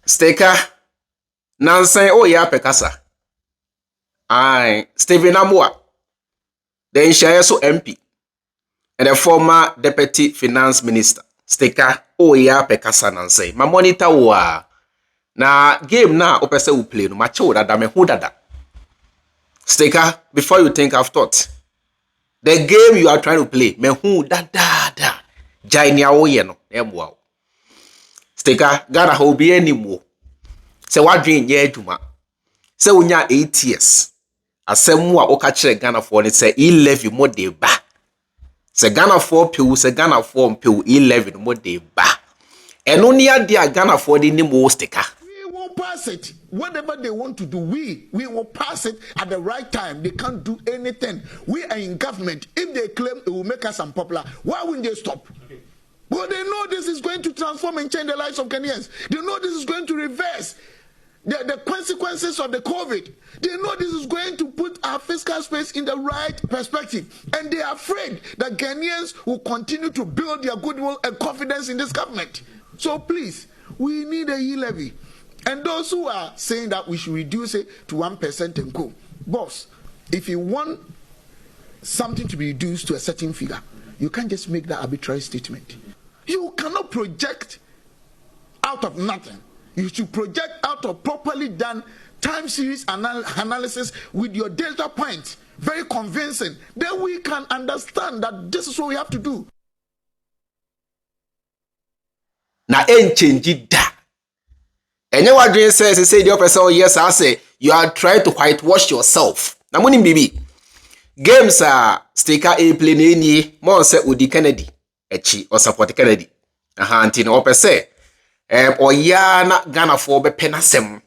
Steka Nansen Oya Pekasa. Aye, Stephen Amoah, the Inshayeso MP, and the former Deputy Finance Minister. Steka Oya Pekasa Nansen. Ma monitor wa na game na opese u play no macho dada me hu dada. Steka, before you think I've thought. The game you are trying to play, me hu dada. Jainia oye no, emwa. Steka, Ghana ho bi animo. Se wadwen ye adwuma. Se unya 8 years. Asemu a oka kire Ghana for ne se E-levy mo de ba. Se Ghana for pew, se Ghana for mpew E-levy mo de ba. Eno ni ade a Ghana for de ni mo Steka. We will pass it. Whatever they want to do, we will pass it at the right time. They can't do anything. We are in government. If they claim it will make us unpopular, why wouldn't they stop? Well, they know this is going to transform and change the lives of Kenyans. They know this is going to reverse the consequences of the COVID. They know this is going to put our fiscal space in the right perspective. And they are afraid that Kenyans will continue to build their goodwill and confidence in this government. So please, we need a E-levy. And those who are saying that we should reduce it to 1% and go. Boss, if you want something to be reduced to a certain figure, you can't just make that arbitrary statement. You cannot project out of nothing. You should project out of properly done time series analysis with your data points, very convincing. Then we can understand that this is what we have to do. Na change da. Enye wadwen says say the person yes I say you are trying to whitewash yourself. Na muni bibi. Games are Steka a play ni mo say odi Kennedy echi or support Kennedy. Aha anti no opese oya na Ghana for be penasem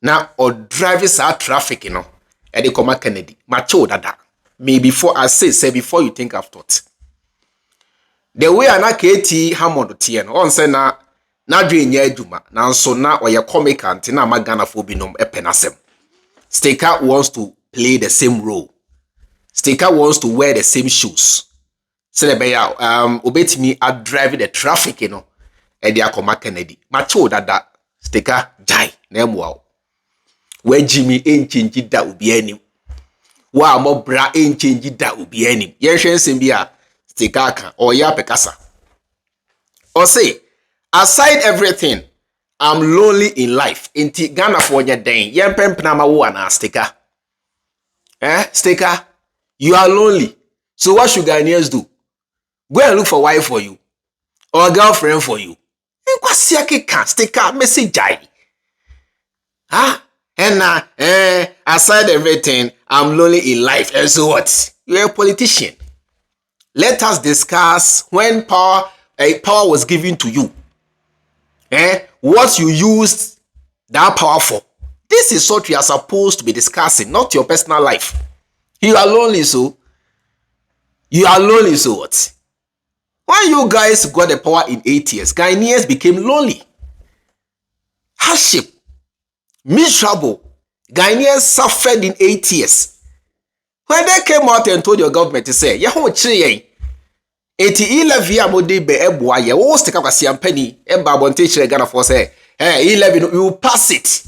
na or drive sa traffic no e dey come Kennedy macho dada me before I say before you think I've thought the way na KT Hammond tie no on say na dwe nya adwuma na nso na oya comic anti na ma Ghana for binom e penasem. Steka wants to play the same role. Steka wants to wear the same shoes. Say the beya obetimi a drive the traffic you know. Edi akoma Kennedy macho dada Steka jai na emwa we Jimmy enchange da obi anim wa mobra enchange da obi anim ye hwensem bia Steka aka oya pekasa or say aside everything I'm lonely in life inti Ghana for nya den ye mpempna ma wo ana Steka Steka you are lonely so what should Ghanaians do? Go and look for wife for you or girlfriend for you. Steka message and aside everything I'm lonely in life and so what? You're a politician. Let us discuss when power was given to you what you used that power for. This is what we are supposed to be discussing, not your personal life. You are lonely so what? When you guys got the power in 8 years, Ghanaians became lonely. Hardship, miserable. Ghanaians suffered in 8 years. When they came out and told your government to say, "Yaho chie, eti E-levy amode be eboa ye wo Steka kwasi ampani e ba bonte chire Ghana for say, hey E-levy you pass it."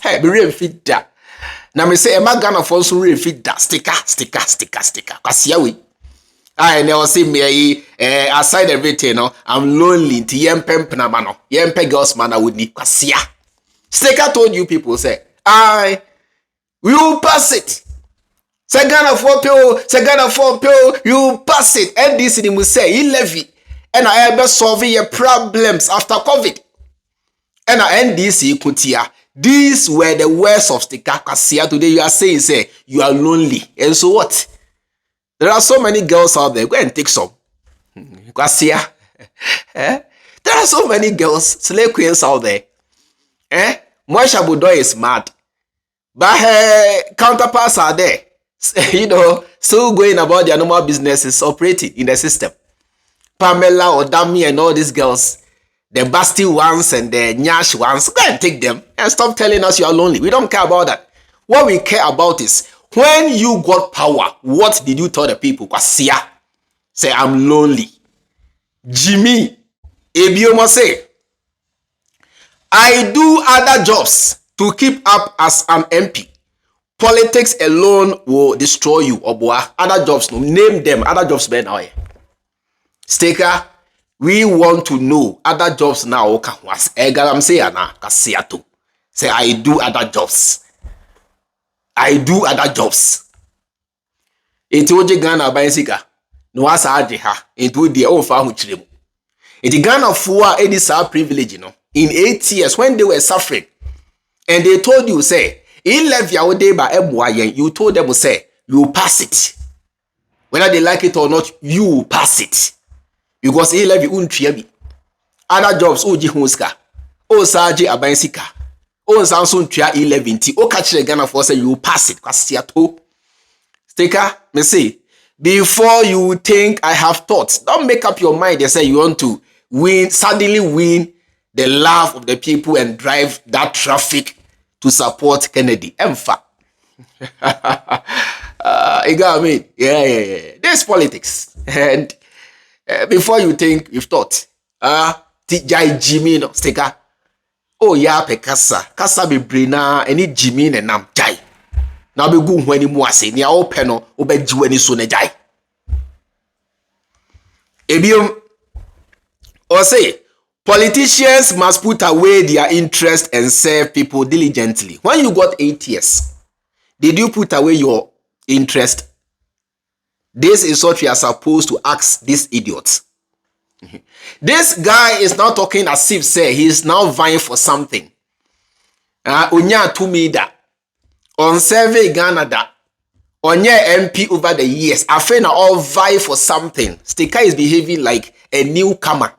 Hey, be real fit da. Na me say e ma Ghana for so real fit da Steka kwasi awe. I never see me aside everything no I'm lonely to yempe mano yempe girls man I would need kwasia. Steka told you people say I will pass it. Say Ghana for pio you pass it. And this thing will say E-levy and I ever solve your problems after COVID. And I NDC kutia. These were the words of Steka kwasia. Today you are saying say you are lonely and so what? There are so many girls out there. Go and take some. There are so many girls, slave queens out there. Moisha Budoy is mad. But her counterparts are there. Still going about their normal businesses, operating in the system. Pamela or Dami and all these girls, the Basti ones and the Nyash ones, go and take them and stop telling us you are lonely. We don't care about that. What we care about is when you got power, what did you tell the people? Kwasia, say I'm lonely. Jimmy, Ebiomo say, I do other jobs to keep up as an MP. Politics alone will destroy you. Oboa. Other jobs, no, name them. Other jobs, Ben. Sticker, we want to know other jobs now. Was egalam say na kasiato. Say I do other jobs. I do other jobs. Enti oje Ghana bansika. No asa ade ha. Enti wo de o fa ho kirem. Enti Ghana for any privilege, you know. In 8 years when they were suffering, and they told you, say, E-levy by Amoah, you told them, say, you pass it. Whether they like it or not, you pass it. Because E-levy untriabi. Other jobs, Oji Hunska, O Saji Abansika, O Samsung Tria E-levy, O catch the Ghana for say, you pass it. Kwasiato. Sticker, me say, before you think I have thoughts, don't make up your mind and say you want to win, suddenly win the love of the people and drive that traffic to support Kennedy. Emfa. You got me? Yeah. There's politics. And before you think, you've thought. Tijai Jimmy no sticker. Oh yeah, pe kasa be brina any Jimmy and nam jai. Now be go when you mwase ni a open no obe jiweni so ne jai. Ebium or say politicians must put away their interest and serve people diligently. When you got 8 years, did you put away your interest? This is what we are supposed to ask these idiots. This guy is now talking as if say he is now vying for something. Onya to me that on survey Ghana that Onye MP over the years. I feel now all vie for something. Sticker is behaving like a newcomer.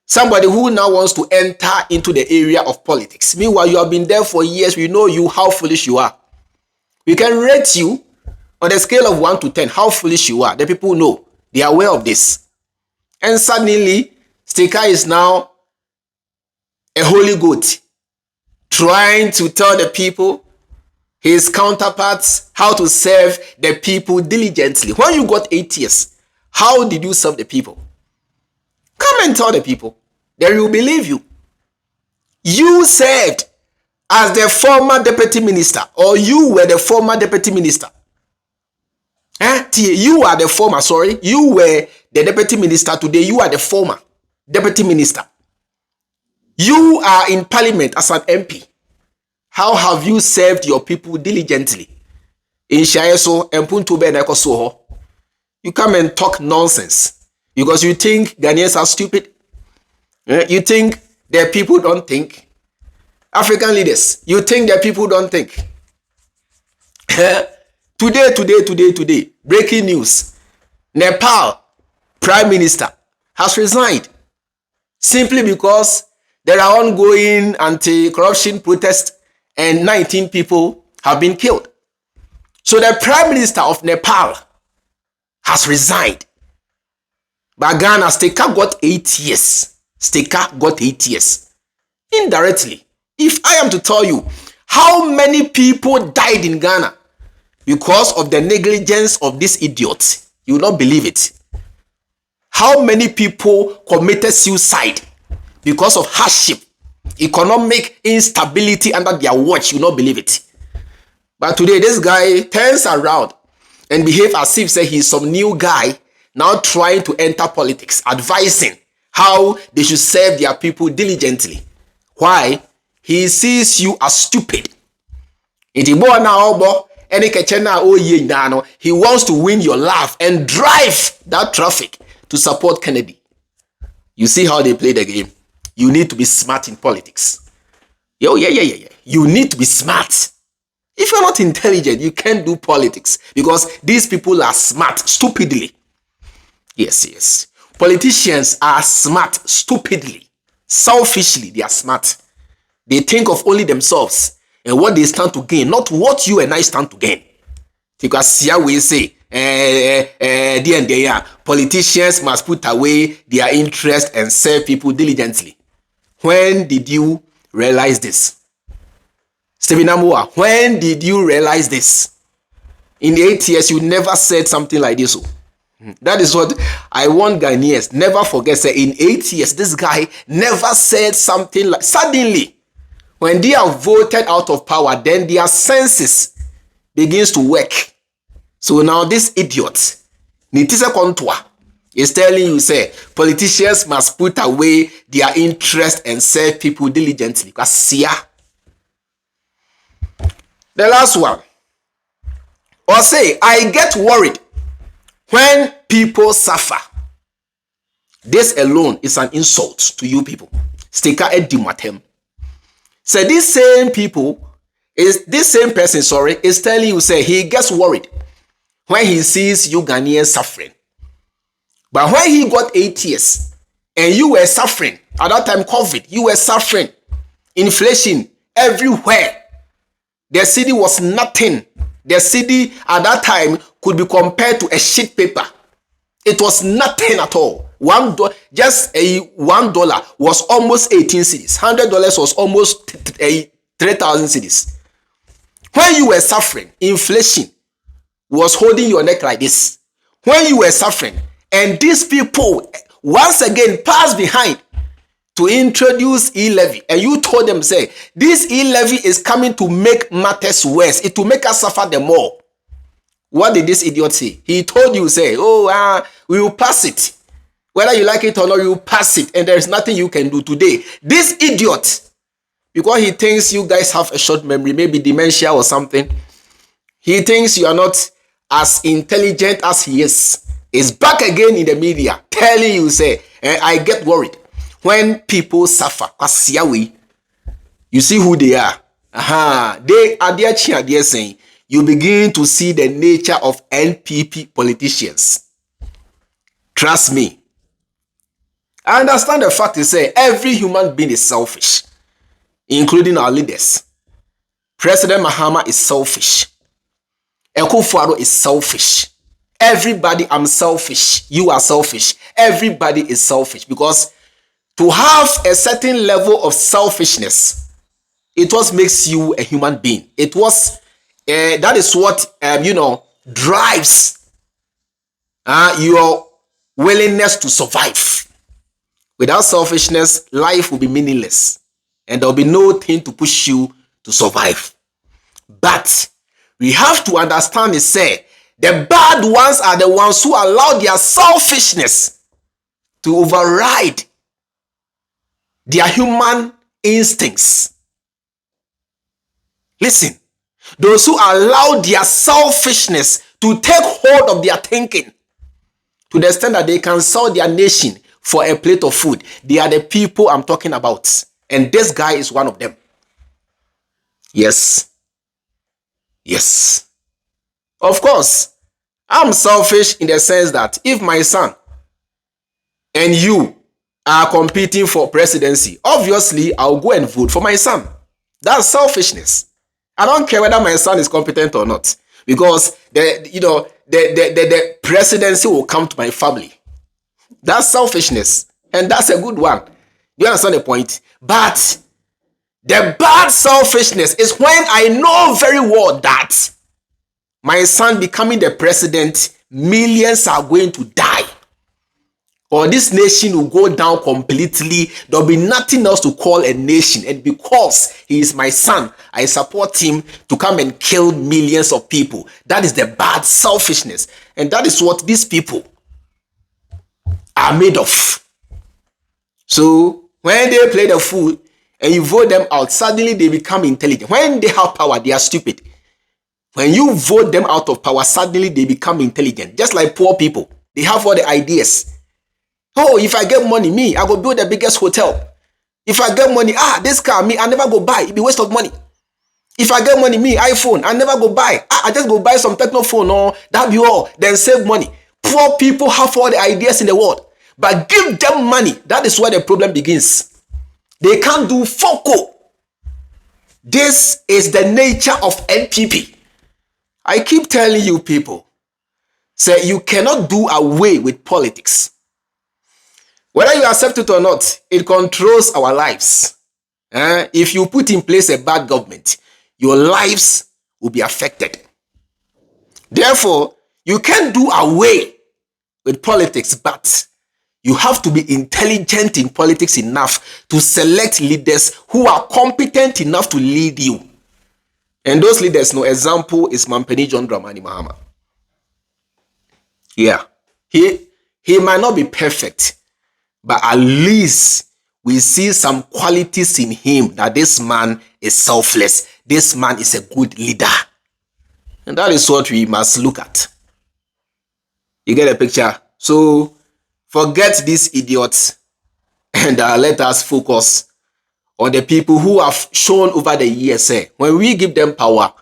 Somebody who now wants to enter into the area of politics. Meanwhile, you have been there for years. We know you, how foolish you are. We can rate you on the scale of 1 to 10, how foolish you are. The people know. They are aware of this. And suddenly, Sticker is now a holy goat, trying to tell the people, his counterparts, how to serve the people diligently. When you got 8 years, how did you serve the people? Come and tell the people. They will believe you. You served as the former deputy minister, or you were the former deputy minister. You are the former, sorry. You were the deputy minister. Today, you are the former deputy minister. You are in parliament as an MP. How have you served your people diligently? In Shayeso and Puntube and Ekosoho, you come and talk nonsense because you think Ghanaians are stupid. You think their people don't think. African leaders, you think their people don't think. Today, breaking news. Nepal Prime Minister has resigned simply because there are ongoing anti-corruption protests and 19 people have been killed. So the Prime Minister of Nepal has resigned. But Ghana, Sticker got 8 years. Sticker got 8 years. Indirectly, if I am to tell you how many people died in Ghana because of the negligence of this idiot, you will not believe it. How many people committed suicide because of hardship, economic instability under their watch, you will not believe it. But today, this guy turns around and behaves as if say he's some new guy now trying to enter politics, advising how they should serve their people diligently. Why? He sees you as stupid. He wants to win your love and drive that traffic to support Kennedy. You see how they play the game. You need to be smart in politics. Yeah. You need to be smart. If you're not intelligent, you can't do politics because these people are smart stupidly. Yes. Politicians are smart stupidly. Selfishly, they are smart. They think of only themselves and what they stand to gain, not what you and I stand to gain. Because here we say, politicians must put away their interest and serve people diligently. When did you realize this? Stephen Amoah, when did you realize this? In 8 years, you never said something like this. That is what I want Ghanaians never forget. Say in 8 years, this guy never said something like, suddenly, when they are voted out of power, then their senses begins to work. So now this idiot, Nitisa Kontua, is telling you, say, politicians must put away their interest and serve people diligently. The last one. Or say, I get worried when people suffer. This alone is an insult to you people. Stika edimatem. So this same person, is telling you, say, he gets worried when he sees you Ghanaians suffering. But when he got 8 years and you were suffering, at that time COVID, you were suffering, inflation everywhere. The city was nothing. The city at that time could be compared to a sheet paper. It was nothing at all. $1 was almost 18 cedis. $100 was almost 3,000 cedis. When you were suffering, inflation was holding your neck like this. When you were suffering, and these people once again passed behind to introduce E-levy, and you told them, say, this E-levy is coming to make matters worse. It will make us suffer the more. What did this idiot say? He told you, say, we will pass it. Whether you like it or not, you will pass it, and there is nothing you can do today. This idiot, because he thinks you guys have a short memory, maybe dementia or something, he thinks you are not as intelligent as he is back again in the media telling you, say, I get worried when people suffer. You see who they are. They are there saying, you begin to see the nature of NPP politicians. Trust me. I understand the fact is, say, every human being is selfish, including our leaders. President Mahama is selfish. Ekufuado is selfish. Everybody, I'm selfish. You are selfish. Everybody is selfish, because to have a certain level of selfishness, it what makes you a human being. It was that is what drives your willingness to survive. Without selfishness, life will be meaningless, and there will be no thing to push you to survive. But we have to understand is, say, the bad ones are the ones who allow their selfishness to override their human instincts. Listen, those who allow their selfishness to take hold of their thinking to the extent that they can sell their nation for a plate of food, they are the people I'm talking about. And this guy is one of them. Yes. Yes. Of course, I'm selfish in the sense that if my son and you are competing for presidency, obviously I'll go and vote for my son. That's selfishness. I don't care whether my son is competent or not, because the presidency will come to my family. That's selfishness, and that's a good one. You understand the point? But the bad selfishness is when I know very well that my son becoming the president, millions are going to die, or this nation will go down completely. There'll be nothing else to call a nation. And because he is my son, I support him to come and kill millions of people. That is the bad selfishness. And that is what these people are made of. So when they play the fool and you vote them out, suddenly they become intelligent. When they have power, they are stupid. When you vote them out of power, suddenly they become intelligent. Just like poor people. They have all the ideas. Oh, if I get money, me, I go build the biggest hotel. If I get money, this car, me, I never go buy. It be waste of money. If I get money, me, iPhone, I never go buy. I just go buy some techno phone, or that be all. Then save money. Poor people have all the ideas in the world. But give them money. That is where the problem begins. They can't do FOCO. This is the nature of NPP. I keep telling you people, say you cannot do away with politics. Whether you accept it or not, it controls our lives. If you put in place a bad government, your lives will be affected. Therefore, you can't do away with politics, but you have to be intelligent in politics enough to select leaders who are competent enough to lead you. And those leaders, no example is Mampeni John Dramani Mahama. Yeah, he might not be perfect, but at least we see some qualities in him that this man is selfless. This man is a good leader. And that is what we must look at. You get a picture? So forget these idiots and let us focus on the people who have shown over the years. When we give them power,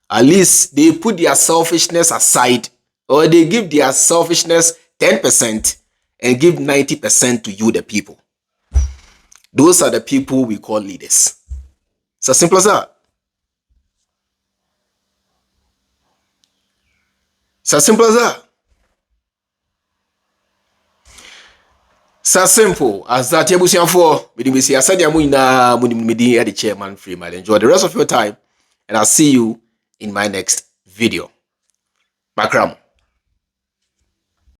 at least they put their selfishness aside, or they give their selfishness 10% and give 90% to you, the people. Those are the people we call leaders. It's as simple as that. It's as simple as that. It's as simple as that. The chairman Freemind. Enjoy the rest of your time, and I'll see you in my next video. Bakram.